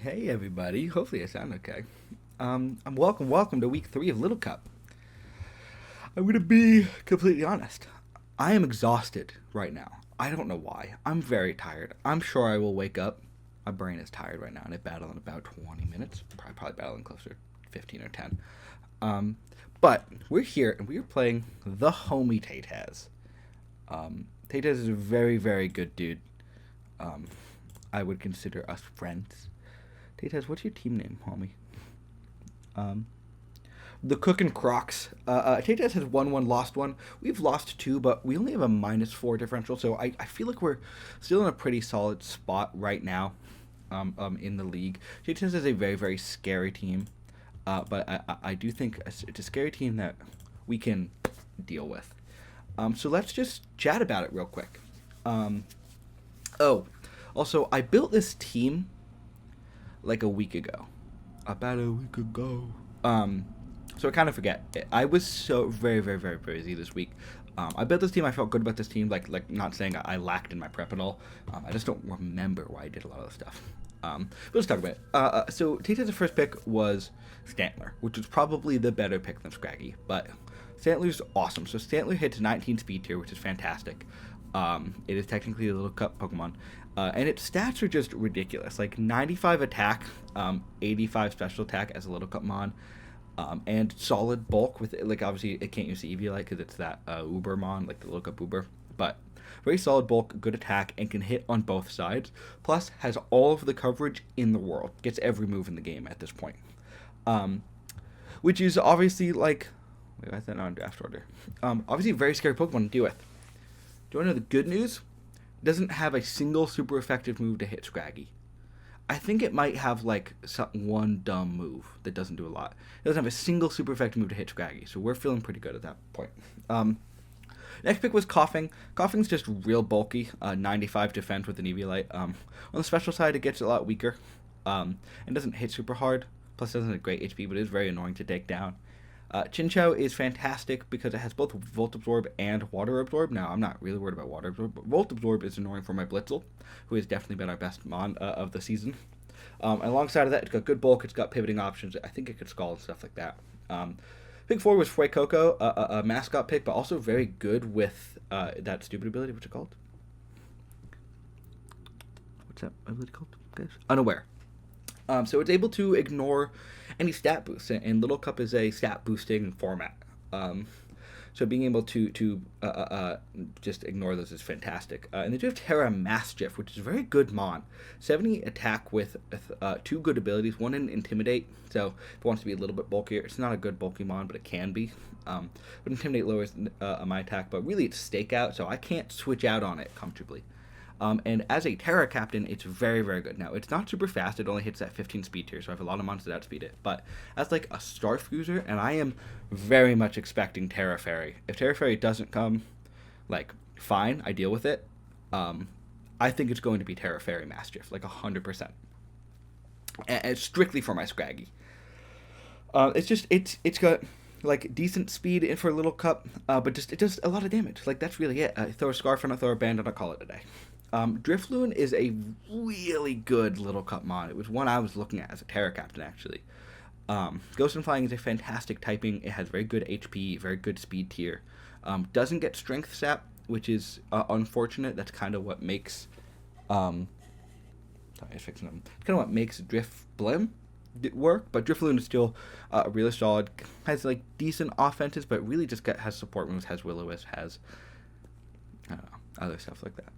Hey everybody, hopefully I sound okay. I'm welcome to week 3 of Little Cup. I'm gonna be completely honest. I am exhausted right now. I don't know why. I'm very tired. I'm sure I will wake up. My brain is tired right now, and I battle in about 20 minutes. Probably battling closer to 15 or 10. Um, but we're here and we're playing the homie Taytaz. Taytaz is a very, very good dude. Um, I would consider us friends. Taytaz, what's your team name, homie? Um, the Cookin Crocs. Taytaz has won one, lost one. We've lost two, but we only have a -4 differential, so I feel like we're still in a pretty solid spot right now in the league. Taytaz is a very, very scary team, but I do think it's a scary team that we can deal with. So let's just chat about it real quick. Um, oh, also, I built this team like a week ago. About a week ago. So I kind of forget. I was so very, very, very busy this week. I built this team. I felt good about this team. Like not saying I lacked in my prep at all. I just don't remember why I did a lot of the stuff. But let's talk about it. So Tita's first pick was Stantler, which was probably the better pick than Scraggy. But Stantler's awesome. So Stantler hits 19 speed tier, which is fantastic. It is technically a little cup Pokemon. And its stats are just ridiculous. Like 95 attack, 85 special attack as a little cup mon, and solid bulk with it. Like obviously it can't use the Eviolite because it's that Uber mon, like the little cup Uber. But very solid bulk, good attack, and can hit on both sides. Plus has all of the coverage in the world. Gets every move in the game at this point. Which is obviously like, wait, why is that not in draft order? Obviously a very scary Pokemon to deal with. Do you want to know the good news? It doesn't have a single super effective move to hit Scraggy. I think it might have like one dumb move that doesn't do a lot. It doesn't have a single super effective move to hit Scraggy, so we're feeling pretty good at that point. Next pick was Coughing. Coughing's just real bulky, 95 defense with an Eviolite. On the special side, it gets a lot weaker, and doesn't hit super hard. Plus, it doesn't have great HP, but it is very annoying to take down. Chinchou is fantastic because it has both Volt Absorb and Water Absorb. Now, I'm not really worried about Water Absorb, but Volt Absorb is annoying for my Blitzel, who has definitely been our best mon of the season. And alongside of that, it's got good bulk, it's got pivoting options. I think it could Scald and stuff like that. Pick 4 was Fuecoco, a mascot pick, but also very good with that stupid ability. What's it called? What's that ability called, guys? Unaware. So it's able to ignore any stat boosts, and Little Cup is a stat boosting format. So being able to just ignore those is fantastic. And they do have Terra Mastiff, which is a very good mon. 70 attack with 2 good abilities, one in Intimidate, so if it wants to be a little bit bulkier, it's not a good bulky mon, but it can be. But Intimidate lowers my attack, but really it's Stakeout, so I can't switch out on it comfortably. And as a Terra Captain, it's very, very good. Now, it's not super fast. It only hits that 15 speed tier, so I have a lot of monsters that outspeed it. But as like a Starf user, and I am very much expecting Terra Fairy. If Terra Fairy doesn't come, like, fine, I deal with it. I think it's going to be Terra Fairy Mastiff, like 100%. And it's strictly for my Scraggy. It's got like decent speed for a little cup, but it does a lot of damage. Like that's really it. I throw a scarf on it, throw a band on it, call it a day. Drifloon is a really good little cup mod. It was one I was looking at as a Terra Captain, actually. Ghost and Flying is a fantastic typing. It has very good HP, very good speed tier. Doesn't get Strength Sap, which is unfortunate. That's kind of what makes... sorry, I was fixing them. It's kind of what makes Drifblim work, but Drifloon is still really solid. Has like decent offenses, but really just has support moves, has Will-O-Wisp, has... I don't know, other stuff like that.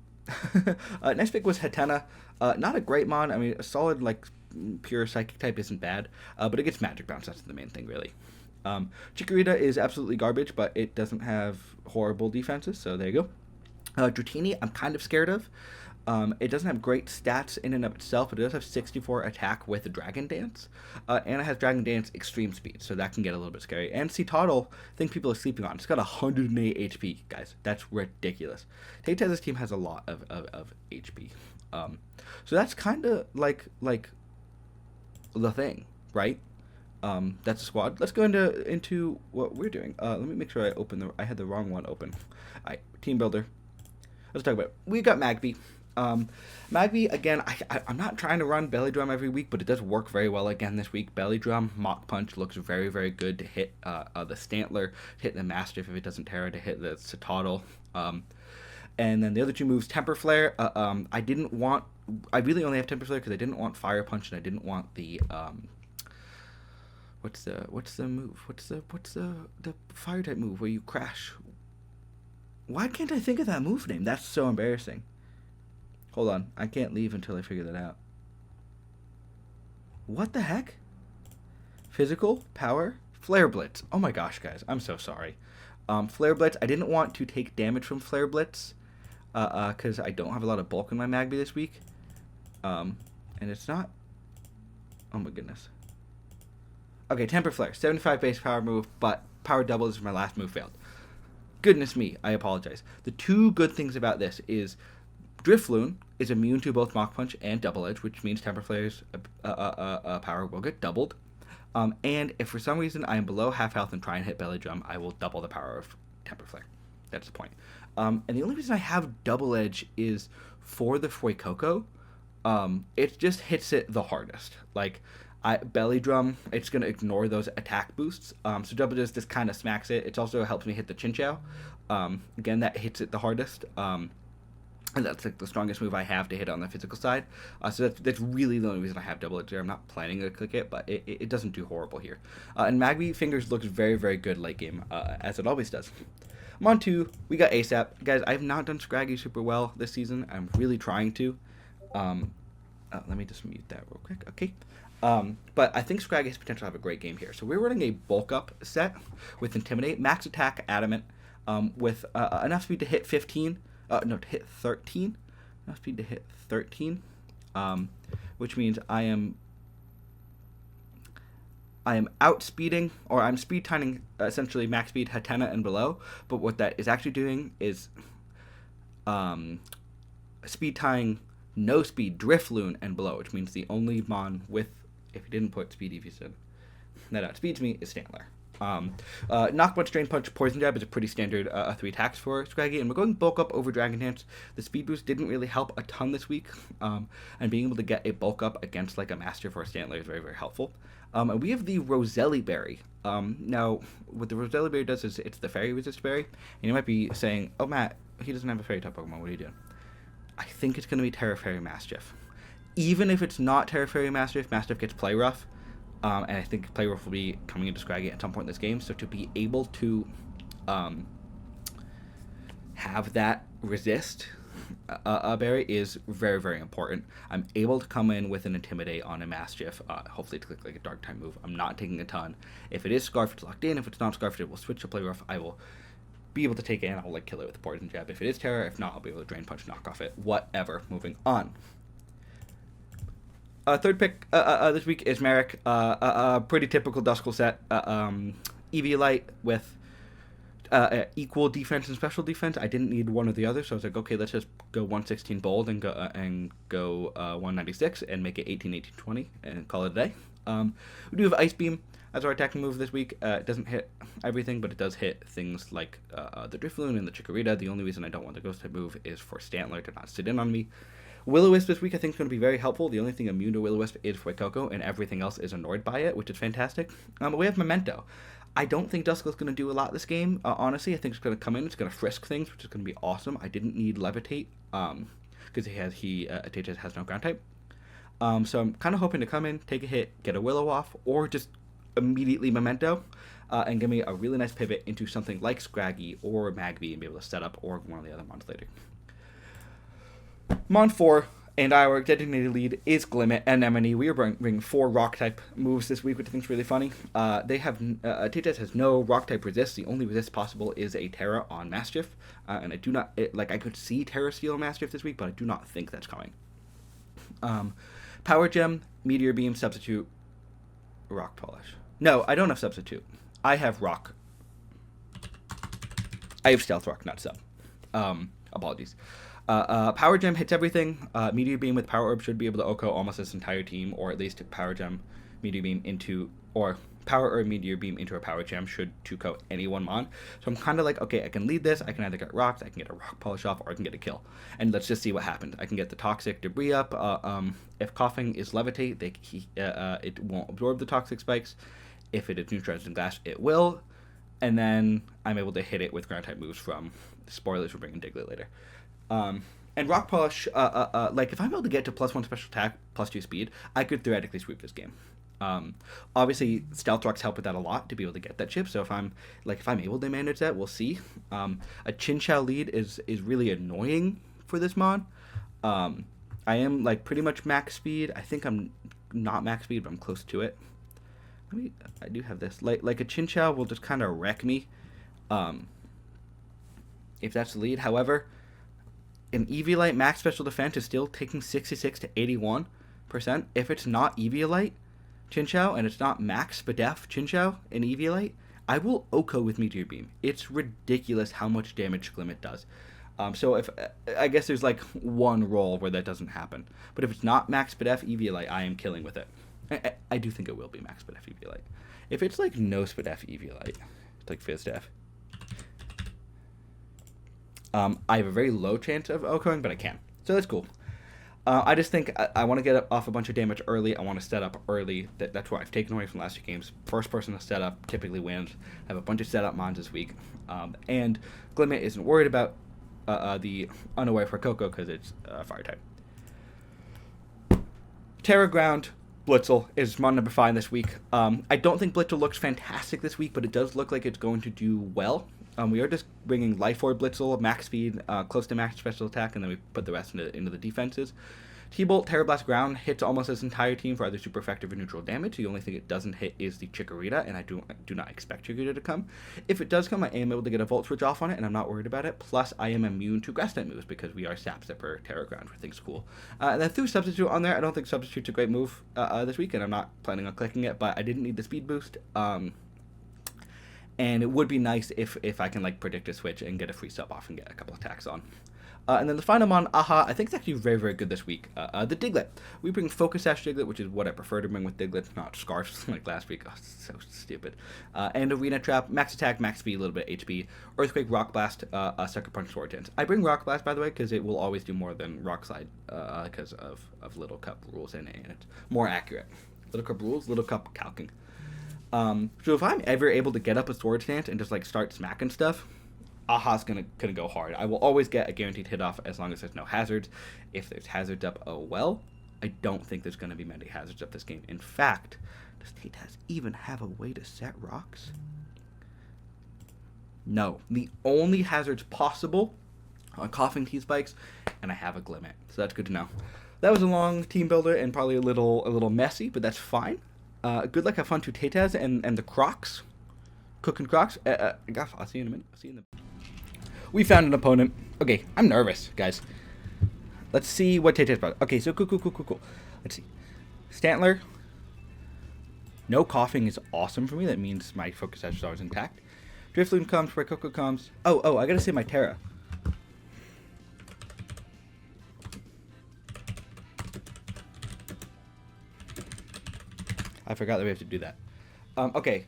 Next pick was Hatena. Not a great mon. I mean, a solid, like, pure psychic type isn't bad, but it gets magic bounce. That's the main thing, really. Chikorita is absolutely garbage, but it doesn't have horrible defenses, so there you go. Dratini, I'm kind of scared of. It doesn't have great stats in and of itself, but it does have 64 attack with Dragon Dance, and it has Dragon Dance extreme speed, so that can get a little bit scary. And Citadel, I think people are sleeping on. It's got 108 HP, guys. That's ridiculous. Taytaz's team has a lot of HP. So that's kind of like the thing, right? That's a squad. Let's go into what we're doing. Let me make sure I had the wrong one open. All right, team builder. Let's talk about it. We got Magby. Magby, again, I'm not trying to run Belly Drum every week, but it does work very well again this week. Belly Drum, Mach Punch looks very, very good to hit the Stantler, to hit the Mastiff if it doesn't Terra, to hit the Citadel. And then the other two moves, Temper Flare, I really only have Temper Flare because I didn't want Fire Punch and I didn't want the, what's the move? What's the fire type move where you crash? Why can't I think of that move name? That's so embarrassing. Hold on, I can't leave until I figure that out. What the heck? Physical, power, Flare Blitz. Oh my gosh, guys, I'm so sorry. Flare Blitz, I didn't want to take damage from Flare Blitz because I don't have a lot of bulk in my Magby this week. And it's not... Oh my goodness. Okay, Temper Flare, 75 base power move, but power double is my last move failed. Goodness me, I apologize. The two good things about this is Drifloon is immune to both Mach Punch and Double Edge, which means Temper Flare's power will get doubled. And if for some reason I am below half health and try and hit Belly Drum, I will double the power of Temper Flare. That's the point. And the only reason I have Double Edge is for the Fuecoco. It just hits it the hardest. Like, Belly Drum, it's going to ignore those attack boosts. So Double Edge just kind of smacks it. It also helps me hit the Chinchou. Again, that hits it the hardest. And that's like the strongest move I have to hit on the physical side. So that's really the only reason I have Double Edge there. I'm not planning to click it, but it doesn't do horrible here. And Magby Fingers looks very, very good late game, as it always does. I'm on 2. We got ASAP. Guys, I have not done Scraggy super well this season. I'm really trying to. Let me just mute that real quick. Okay. But I think Scraggy has potential to have a great game here. So we're running a bulk up set with Intimidate, max attack, Adamant, with enough speed to hit 15. To hit 13. Enough speed to hit 13. Which means I am outspeeding, or I'm speed timing essentially max speed Hatena and below. But what that is actually doing is speed tying no speed Drifloon and below, which means the only mon with, if you didn't put speed evasion, that outspeeds me is Stantler. Knock Punch, Drain Punch, Poison Jab is a pretty standard 3 attacks for Scraggy, and we're going bulk up over Dragon Dance. The speed boost didn't really help a ton this week, and being able to get a bulk up against like a Mastiff or a Stantler is very, very helpful. And we have the Roselli Berry. Now, what the Roselli Berry does is it's the Fairy Resist Berry, and you might be saying, oh Matt, he doesn't have a Fairy type Pokemon, what are you doing? I think it's going to be Terra Fairy Mastiff. Even if it's not Terra Fairy Mastiff, Mastiff gets Play Rough. And I think Play Rough will be coming into Scraggy at some point in this game. So to be able to have that resist a berry is very, very important. I'm able to come in with an Intimidate on a Mastiff, hopefully to click like a Dark type move. I'm not taking a ton. If it is Scarf, it's locked in. If it's not Scarf, it will switch to Play Rough. I will be able to take it and I'll like kill it with a Poison Jab. If it is Terra, if not, I'll be able to Drain Punch, knock off it, whatever. Moving on. Third pick this week is Merrick. Pretty typical Duskull set. Eviolite with equal defense and special defense. I didn't need one or the other, so I was like, okay, let's just go 116 bold and go 196 and make it 18, 18, 20 and call it a day. We do have Ice Beam as our attacking move this week. It doesn't hit everything, but it does hit things like the Drifloon and the Chikorita. The only reason I don't want the Ghost type move is for Stantler to not sit in on me. Will-O-Wisp this week I think is going to be very helpful. The only thing immune to Will-O-Wisp is Fuecoco, and everything else is annoyed by it, which is fantastic. But we have Memento. I don't think Duskull is going to do a lot this game, honestly. I think it's going to come in, it's going to frisk things, which is going to be awesome. I didn't need Levitate, because Taytaz has no ground type. So I'm kind of hoping to come in, take a hit, get a Willow off, or just immediately Memento, and give me a really nice pivot into something like Scraggy or Magby and be able to set up or one of the other mons later. Mon 4 and our designated lead is Glimmet and Anemone. We are bringing 4 rock-type moves this week, which I think is really funny. Taytaz has no rock-type resist. The only resist possible is a Terra on Mastiff, and I do not, I could see Terra Steel Mastiff this week, but I do not think that's coming. Power Gem, Meteor Beam, Substitute, Rock Polish. No, I don't have Substitute. I have Rock. I have Stealth Rock, not Sub. Apologies. Power Gem hits everything. Meteor Beam with Power Orb should be able to OHKO almost this entire team, or at least Power Gem, Meteor Beam into, or Power Orb, Meteor Beam into a Power Gem should 2-KO any one mon. So I'm kind of like, okay, I can lead this. I can either get rocks, I can get a rock polish off, or I can get a kill. And let's just see what happens. I can get the toxic debris up. If Coughing is levitate, it won't absorb the toxic spikes. If it is neutralized in glass, it will. And then I'm able to hit it with ground type moves from spoilers for bringing Diglett later. And Rock Polish, like if I'm able to get to +1 special attack, +2 speed, I could theoretically sweep this game. Obviously, Stealth Rocks help with that a lot to be able to get that chip. So if I'm able to manage that, we'll see. A Chinchou lead is really annoying for this mod. I am like pretty much max speed. I think I'm not max speed, but I'm close to it. I do have this. Like a Chinchou will just kind of wreck me. If that's the lead. However, an Eviolite max special defense is still taking 66 to 81%. If it's not Eviolite Chinchou and it's not max Spadef Chinchou and Eviolite, I will OHKO with Meteor Beam. It's ridiculous how much damage Glimmet does. So if I guess there's like one roll where that doesn't happen. But if it's not max Spadef Eviolite, I am killing with it. I do think it will be max Spadef Eviolite. If it's like no Spadef Eviolite, it's like Fizdef. I have a very low chance of OHKOing, but I can. So that's cool. I just think I want to get off a bunch of damage early. I want to set up early. That's what I've taken away from the last few games. First person to set up typically wins. I have a bunch of setup mons this week. And Glimmet isn't worried about the Unaware for Coco because it's fire type. Terra Ground Blitzel is mon number 5 this week. I don't think Blitzel looks fantastic this week, but it does look like it's going to do well. We are just bringing Life Orb Blitzel, max speed, close to max special attack, and then we put the rest into the defenses. T-Bolt, Terra Blast Ground hits almost this entire team for either super effective or neutral damage. The only thing it doesn't hit is the Chikorita, and I do not expect Chikorita to come. If it does come, I am able to get a Volt Switch off on it, and I'm not worried about it. Plus, I am immune to Grass type moves because we are Sap Zipper Terra Ground, which I think is cool. And then threw Substitute on there. I don't think Substitute's a great move this week, and I'm not planning on clicking it, but I didn't need the speed boost. And it would be nice if I can like predict a switch and get a free sub off and get a couple attacks on. And then the final mon, Aha, I think it's actually very, very good this week. The Diglett. We bring Focus Sash Diglett, which is what I prefer to bring with Diglett, not Scarfs like last week. Oh, so stupid. And Arena Trap, max attack, max speed, a little bit HP. Earthquake, Rock Blast, Sucker Punch, Sword Dance. I bring Rock Blast, by the way, because it will always do more than Rock Slide because of Little Cup rules and it's more accurate. Little Cup rules, Little Cup calcing. So if I'm ever able to get up a Sword Stance and just like start smacking stuff, Aha's gonna go hard. I will always get a guaranteed hit off as long as there's no hazards. If there's hazards up, oh well. I don't think there's gonna be many hazards up this game. In fact, does Taytaz even have a way to set rocks? No. The only hazards possible are Coughing T-Spikes, and I have a Glimmet. So that's good to know. That was a long team builder and probably a little messy, but that's fine. Good luck, have fun to Taytaz and the Crocs. Cookin Crocs. I'll see you in a minute. I'll see you in a... We found an opponent. Okay, I'm nervous, guys. Let's see what Taytaz brought. Okay, so cool. Let's see. Stantler. No coughing is awesome for me. That means my focus edge is always intact. Drifloon comes, Coco comes. Oh, I gotta say my Terra. I forgot that we have to do that. Okay.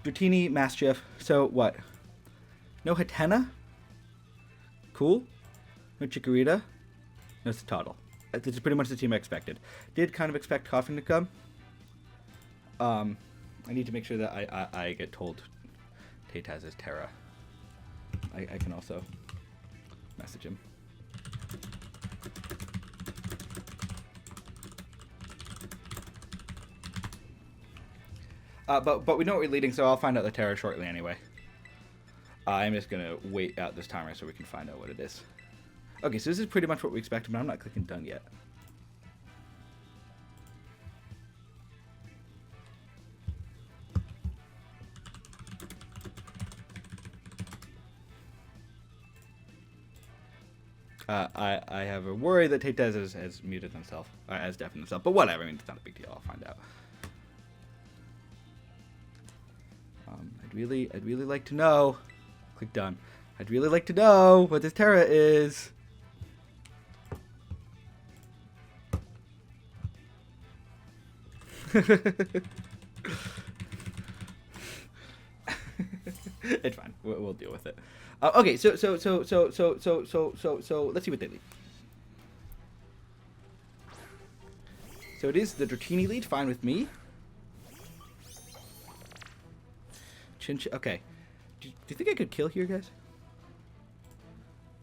Dratini, Mastiff. So, what? No Hatena? Cool. No Chikorita. No Citadel. This is pretty much the team I expected. Did kind of expect Coughing to come. I need to make sure that I get told Taytaz is Terra. I can also message him. But we know what we're leading, so I'll find out the Terra shortly anyway. I'm just going to wait out this timer so we can find out what it is. Okay, so this is pretty much what we expected, but I'm not clicking done yet. I have a worry that Taytaz has muted himself, has deafened himself, but whatever, I mean, it's not a big deal, I'll find out. I'd really like to know. Click done. I'd really like to know what this Terra is. It's fine. We'll deal with it. Okay, so let's see what they lead. So it is the Dratini lead. Fine with me. Okay. Do you think I could kill here, guys?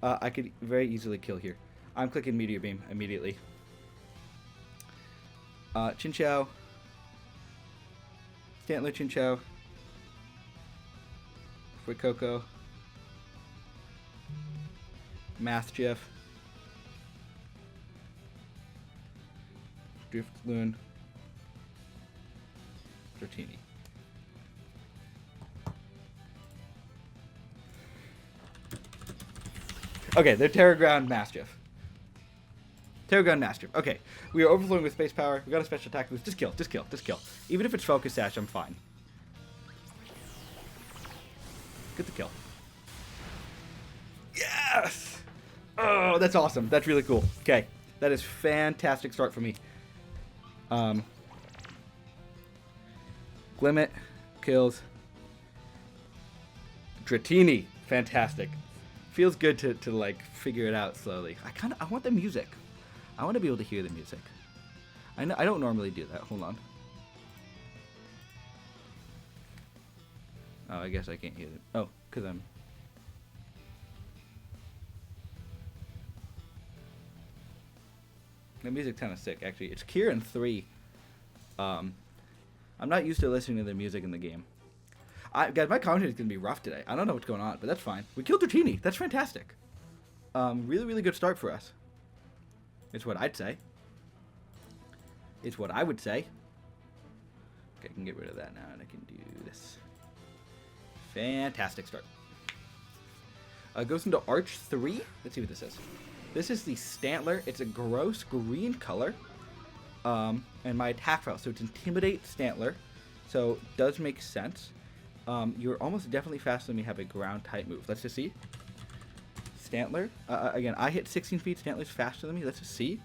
I could very easily kill here. I'm clicking Meteor Beam immediately. Chinchou. Stantler, Chinchou. Fuecoco. Mathgif. Driftloon. Dratini. Okay, they're Terra Ground Mastiff. Terra Ground Mastiff. Okay, we are overflowing with space power. We got a special attack boost. Just kill, just kill, just kill. Even if it's Focus Sash, I'm fine. Get the kill. Yes! Oh, that's awesome. That's really cool. Okay, that is fantastic start for me. Glimmet kills Dratini. Fantastic. Feels good to like figure it out slowly. I want the music. I want to be able to hear the music. I don't normally do that. Hold on. Oh, I guess I can't hear it. Oh, because I'm... The music's kind of sick, actually. It's Kieran 3. I'm not used to listening to the music in the game. Guys, my content is going to be rough today. I don't know what's going on, but that's fine. We killed Dratini. That's fantastic. Really, really good start for us. It's what I'd say. It's what I would say. Okay, I can get rid of that now, and I can do this. Fantastic start. Goes into Arch 3. Let's see what this is. This is the Stantler. It's a gross green color. And my attack file. So it's Intimidate Stantler. So it does make sense. You're almost definitely faster than me. Have a ground type move. Let's just see. Stantler. Again, I hit 16 feet. Stantler's faster than me. Let's just see.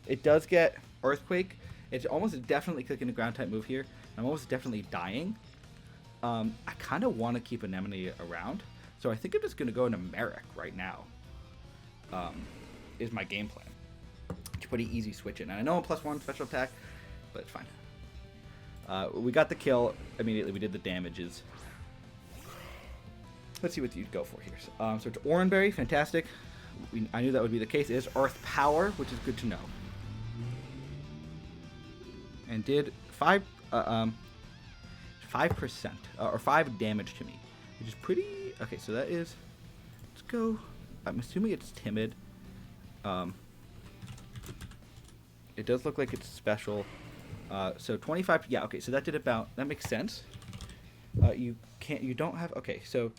It does get Earthquake. It's almost definitely clicking a ground type move here. I'm almost definitely dying. I kind of want to keep Anemone around. So I think I'm just going to go into Merrick right now. Is my game plan. It's pretty easy switching. And I know I'm +1 special attack, but it's fine. We got the kill immediately. We did the damages. Let's see what you go for here. So it's Oranberry, fantastic. I knew that would be the case. It is Earth Power, which is good to know. And did 5% or 5 damage to me, which is pretty. Okay, so that is. Let's go. I'm assuming it's Timid. It does look like it's special. So 25. Yeah. Okay. So that did about. That makes sense. You can't. You don't have. Okay. So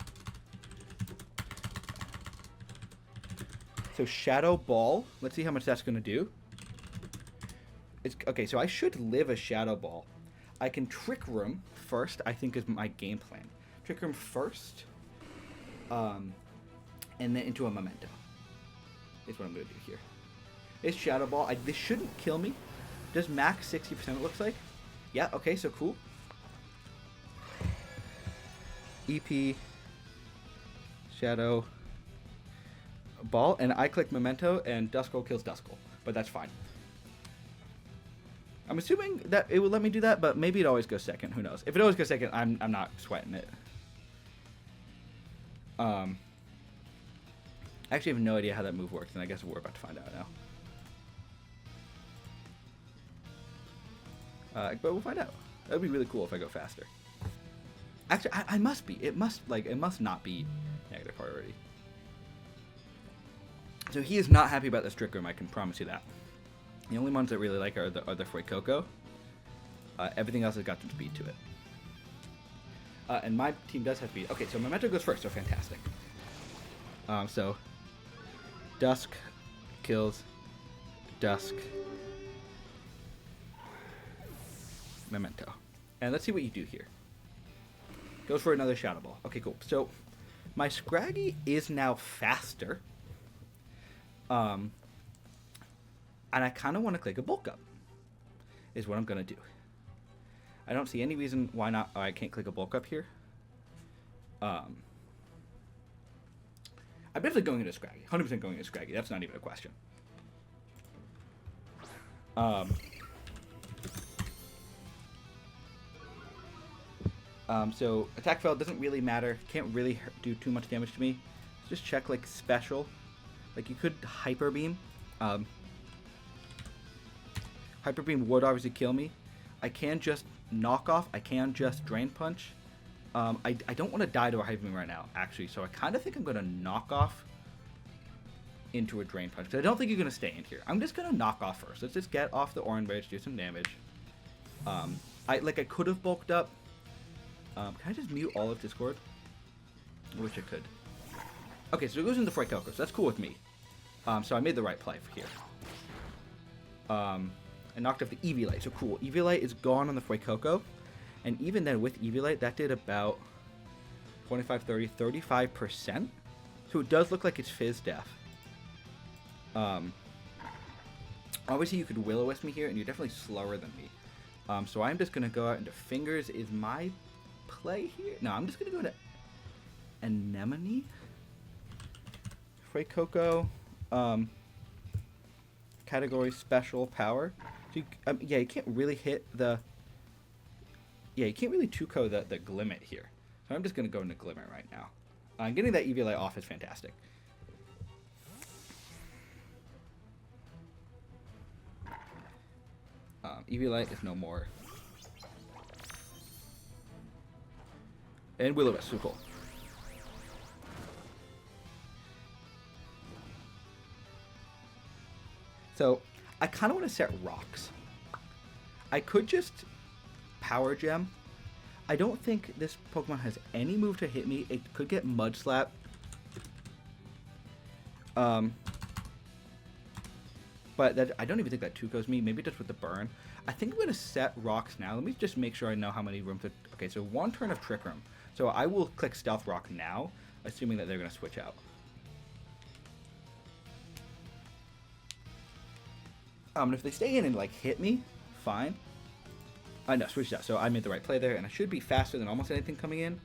Shadow Ball. Let's see how much that's gonna do. It's okay. So I should live a Shadow Ball. I can Trick Room first. I think is my game plan. Trick Room first. And then into a Memento. Is what I'm gonna do here. It's Shadow Ball. This shouldn't kill me. Does max 60%, it looks like. Yeah, okay, so cool. EP, Shadow Ball, and I click Memento, and Duskull kills Duskull, but that's fine. I'm assuming that it would let me do that, but maybe it always goes second. Who knows? If it always goes second, I'm not sweating it. I actually have no idea how that move works, and I guess we're about to find out now. But we'll find out. That would be really cool if I go faster. Actually, I must be. It must not be negative priority. So he is not happy about this Trick Room, I can promise you that. The only ones that really like are the Fuecoco. Everything else has got some speed to it. And my team does have speed. Okay, so Memento goes first, so fantastic. So Dusk kills Dusk. Memento. And let's see what you do here. Goes for another Shadow Ball. Okay, cool. So my Scraggy is now faster. And I kind of want to click a bulk up, is what I'm going to do. I don't see any reason why not. I can't click a bulk up here. I'm definitely going into Scraggy. 100% going into Scraggy. That's not even a question. So attack fail doesn't really matter. Can't really do too much damage to me. Just check like special. Like you could hyper beam. Hyper beam would obviously kill me. I can just knock off. I can just drain punch. I don't want to die to a hyper beam right now, actually. So I kind of think I'm going to knock off into a drain punch. Because I don't think you're going to stay in here. I'm just going to knock off first. Let's just get off the orange rage, do some damage. I could have bulked up. Can I just mute all of Discord? I wish I could. Okay, so it goes into Fuecoco, so that's cool with me. So I made the right play for here. I knocked off the Eviolite, so cool. Eviolite is gone on the Fuecoco. And even then, with Eviolite, that did about 25, 30, 35%. So it does look like it's Fizz Death. Obviously, you could Will-O-Wisp me here, and you're definitely slower than me. So I'm just going to go out into Fingers is my play here. No, I'm just going to go into Anemone. Fuecoco. Category Special Power. So you, yeah, you can't really hit the... Yeah, you can't really 2-ko the Glimmet here. So I'm just going to go into Glimmet right now. Getting that Eviolite off is fantastic. Eviolite is no more. And Will-O-Wisp, so cool. So, I kind of want to set rocks. I could just Power Gem. I don't think this Pokemon has any move to hit me. It could get Mud Slap. But that, I don't even think that 2-kos me. Maybe just with the burn. I think I'm going to set rocks now. Let me just make sure I know how many rooms. Okay, so 1 turn of Trick Room. So I will click Stealth Rock now, assuming that they're going to switch out. And if they stay in and like hit me, fine. No, switched out. So I made the right play there, and I should be faster than almost anything coming in.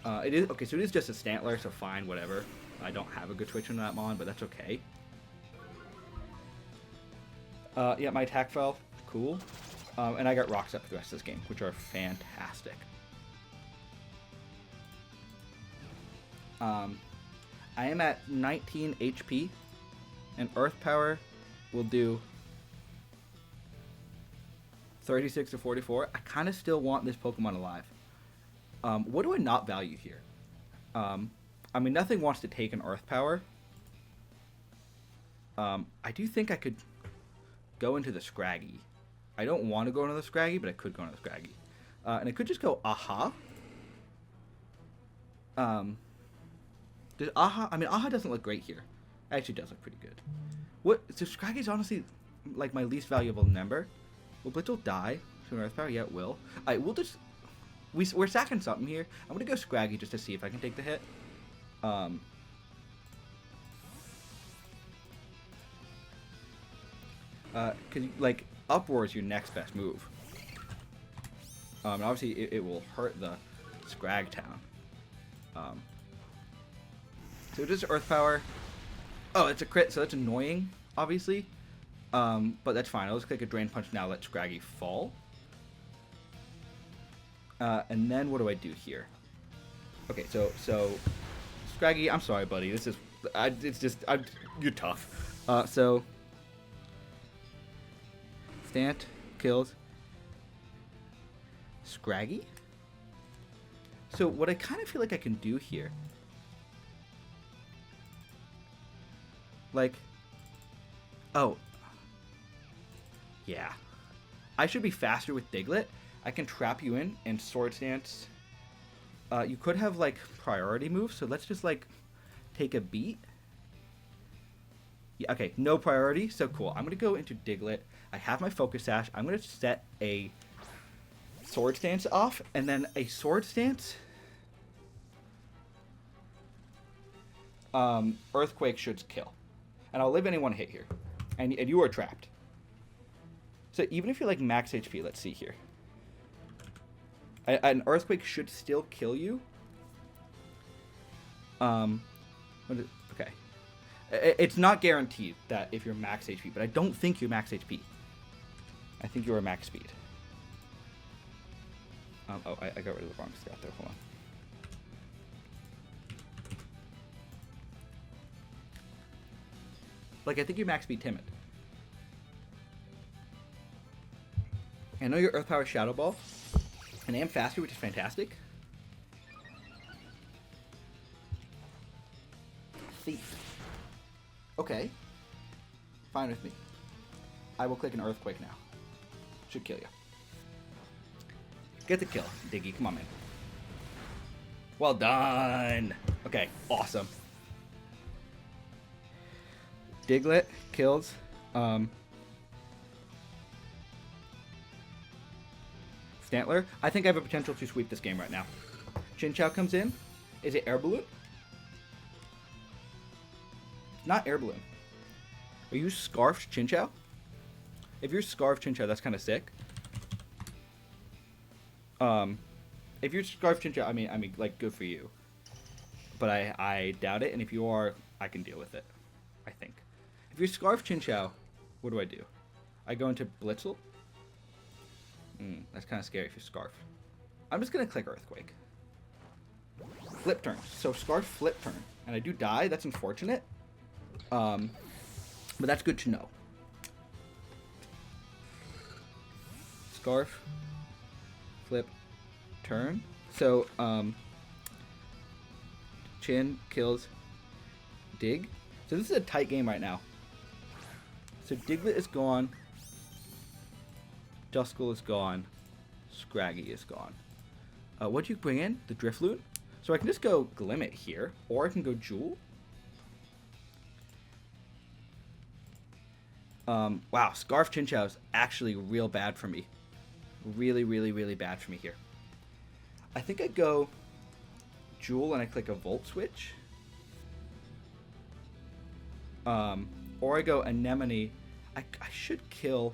It is okay. So it is just a Stantler, so fine, whatever. I don't have a good switch on that Mon, but that's okay. Yeah, my attack fell. Cool. And I got rocks up for the rest of this game, which are fantastic. I am at 19 HP, and Earth Power will do 36 to 44. I kind of still want this Pokemon alive. What do I not value here? I mean, nothing wants to take an Earth Power. I do think I could go into the Scraggy. I don't want to go into the Scraggy, but I could go into the Scraggy. And I could just go Aha. Does Aha... I mean, Aha doesn't look great here. It actually does look pretty good. What? So Scraggy's honestly like my least valuable member. Will Blitzel die to an Earth Power? Yeah, it will. Alright, we'll just... We're sacking something here. I'm going to go Scraggy just to see if I can take the hit. Because, like, Uproar is your next best move. And obviously, it will hurt the Scrag Town. So just Earth Power. Oh, it's a crit, so that's annoying, obviously. But that's fine. I'll just click a Drain Punch now, let Scraggy fall. And then what do I do here? Okay, so Scraggy, I'm sorry, buddy. This is... you're tough. So... Stant kills Scraggy. So what I kind of feel like I can do here, like, oh, yeah, I should be faster with Diglett. I can trap you in and Sword Stance. You could have like priority moves, so let's just like take a beat. Yeah, okay, no priority, so cool. I'm gonna go into Diglett. I have my Focus Sash. I'm going to set a Sword Stance off, and then a Sword Stance. Earthquake should kill. And I'll live any one hit here. And you are trapped. So even if you're like max HP, let's see here. An earthquake should still kill you. Okay. It's not guaranteed that if you're max HP, but I don't think you're max HP. I think you're max speed. Oh, I got rid of the wrong stat there. Hold on. Like, I think you're max speed timid. I know you're Earth Power Shadow Ball, and I am faster, which is fantastic. Thief. Okay. Fine with me. I will click an Earthquake now. Should kill you. Get the kill, Diggy. Come on, man. Well done. Okay, awesome. Diglett kills. Stantler. I think I have a potential to sweep this game right now. Chinchou comes in. Is it Air Balloon? It's not Air Balloon. Are you Scarfed Chinchou? If you're Scarfed Chinchou, that's kind of sick. If you're Scarfed Chinchou, I mean, like, good for you. But I doubt it, and if you are, I can deal with it. I think. If you're Scarfed Chinchou, what do? I go into Blitzel. That's kind of scary if you're Scarf. I'm just going to click Earthquake. Flip turn. So Scarf flip turn. And I do die. That's unfortunate. But that's good to know. Scarf. Flip. Turn. So, Chin kills Dig. So this is a tight game right now. So Diglett is gone. Duskull is gone. Scraggy is gone. What'd you bring in? The Drifloon? So I can just go Glimmet here, or I can go Jewel. Wow, Scarf Chinchou is actually real bad for me. Really, really, really bad for me here. I think I go Jewel and I click a Volt Switch. Or I go Anemone. I should kill...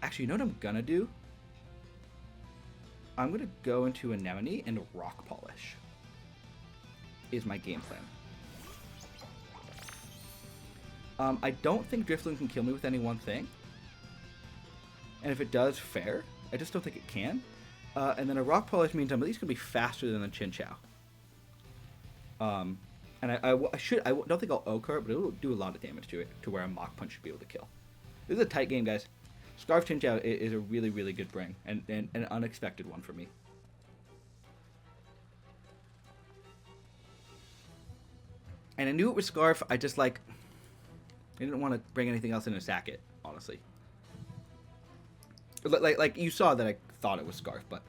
Actually, you know what I'm gonna do? I'm gonna go into Anemone and Rock Polish. Is my game plan. I don't think Drifloon can kill me with any one thing. And if it does, fair. I just don't think it can. And then a Rock Polish means I'm at least gonna be faster than the Chinchou. And I don't think I'll Ochre, but it will do a lot of damage to it, to where a Mach Punch should be able to kill. This is a tight game, guys. Scarf Chinchou is a really, really good bring, and an unexpected one for me. And I knew it was Scarf, I just, like, I didn't want to bring anything else in to sack it, honestly. Like you saw that I thought it was Scarf, but...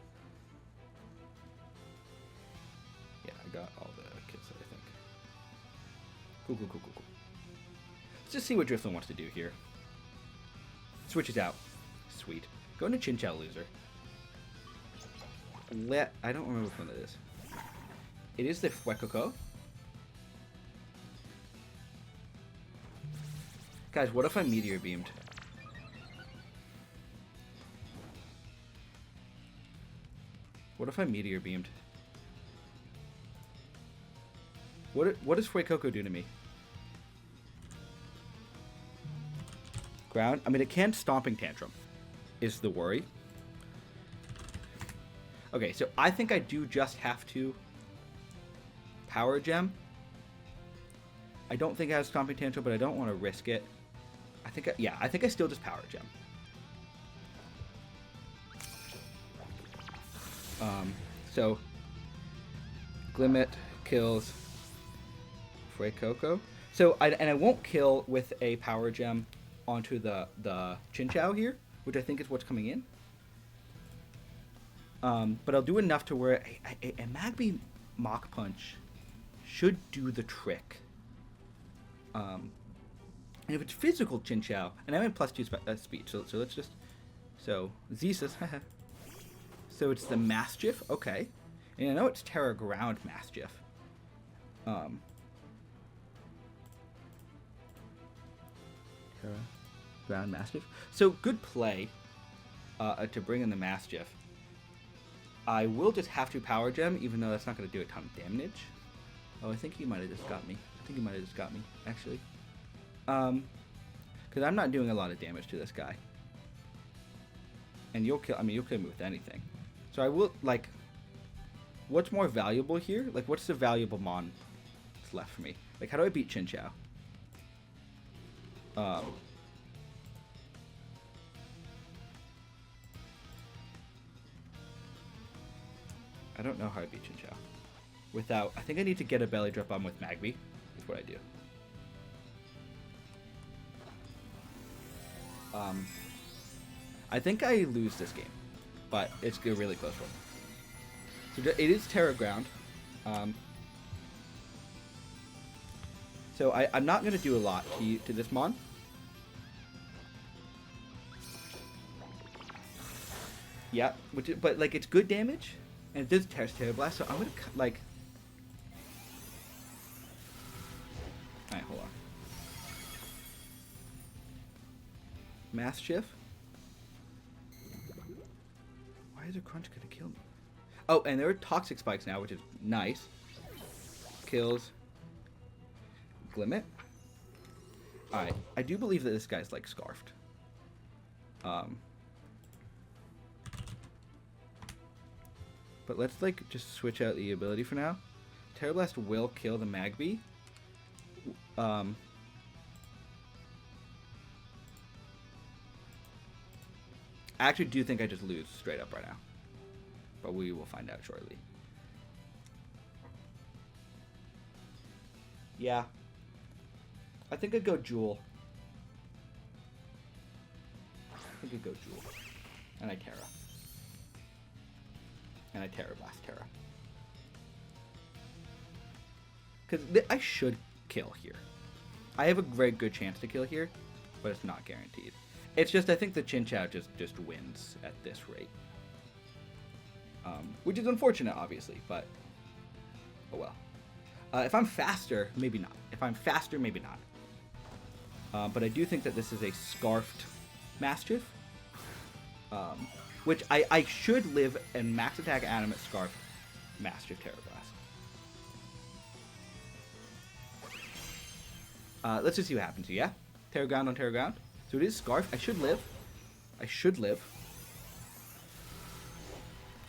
Yeah, I got all the kits, I think. Cool. Let's just see what Drifloon wants to do here. Switches out. Sweet. Go into Chinchou, loser. I don't remember which one it is. It is the Fuecoco. Guys, what if I Meteor Beamed? What if I Meteor Beamed? What does Fuecoco do to me? Ground. I mean, it can Stomping Tantrum, is the worry. Okay, so I think I do just have to Power Gem. I don't think I have Stomping Tantrum, but I don't want to risk it. I think I still just Power Gem. So Glimmet kills Fuecoco. So I won't kill with a Power Gem onto the Chinchou here, which I think is what's coming in. But I'll do enough to where a Magby Mach Punch should do the trick. And if it's physical Chinchou, and I'm in +2 speed, so let's just... So, Zesis, So it's the Mastiff, okay. And I know it's Terra Ground Mastiff. Terra, Ground Mastiff. So good play to bring in the Mastiff. I will just have to Power Gem, even though that's not going to do a ton of damage. Oh, I think he might have just got me. Actually. Because I'm not doing a lot of damage to this guy. And you'll kill me with anything. So I will, like, what's more valuable here? Like, what's the valuable mon that's left for me? Like, how do I beat Chinchou? I don't know how I beat Chinchou. Without, I think I need to get a belly drop on with Magby. That's what I do. I think I lose this game, but it's a really close one. So it is Terra Ground. So I'm not going to do a lot to this mon. Yeah, but like it's good damage, and it does Terra Blast. So I'm gonna like. All right, hold on. Mastiff. Why is a Crunch gonna kill me? Oh, and there are Toxic Spikes now, which is nice. Kills. Glimmet. All right, I do believe that this guy's like scarfed. But let's like just switch out the ability for now. Terra Blast will kill the Magby. I actually do think I just lose straight up right now. But we will find out shortly. Yeah. I think I'd go Jewel. And I Terra. And I Terra Blast Terra. Because I should kill here. I have a very good chance to kill here, but it's not guaranteed. It's just I think the Chinchou just wins at this rate. Which is unfortunate, obviously, but oh well. If I'm faster, maybe not. But I do think that this is a Scarfed Mastiff. Which I should live in Max Attack Animate Scarf Mastiff Terra Blast. Let's just see what happens here, yeah? Terra Ground on Terra Ground. So it is Scarf. I should live.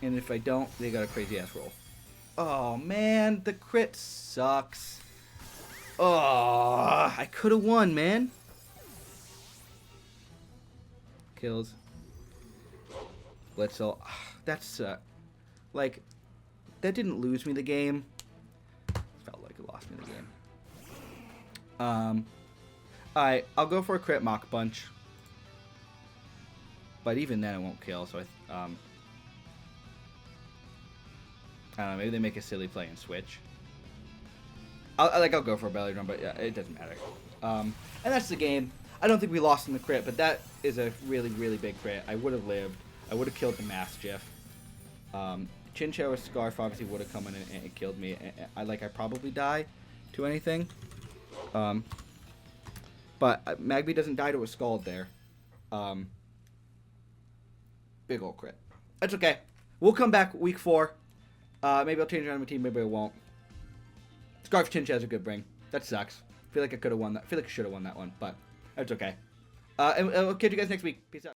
And if I don't, they got a crazy ass roll. Oh man, the crit sucks. Oh, I could have won, man. Kills. Blitzel. That's like that didn't lose me the game. Felt like it lost me the game. Alright, I'll go for a crit Mach Punch. But even then it won't kill, so I don't know, maybe they make a silly play and switch. I'll go for a belly drum, but yeah, it doesn't matter. And that's the game. I don't think we lost in the crit, but that is a really, really big crit. I would have lived. I would have killed the Mastiff. Chinchou or Scarf obviously would have come in and killed me. I probably die to anything. But Magby doesn't die to a Scald there. Big ol' crit. That's okay. We'll come back week 4. Maybe I'll change around my team, maybe I won't. Scarf Chinchou is a good bring. That sucks. I feel like I could have won that. I feel like I should have won that one, but that's okay. And we'll catch you guys next week. Peace out.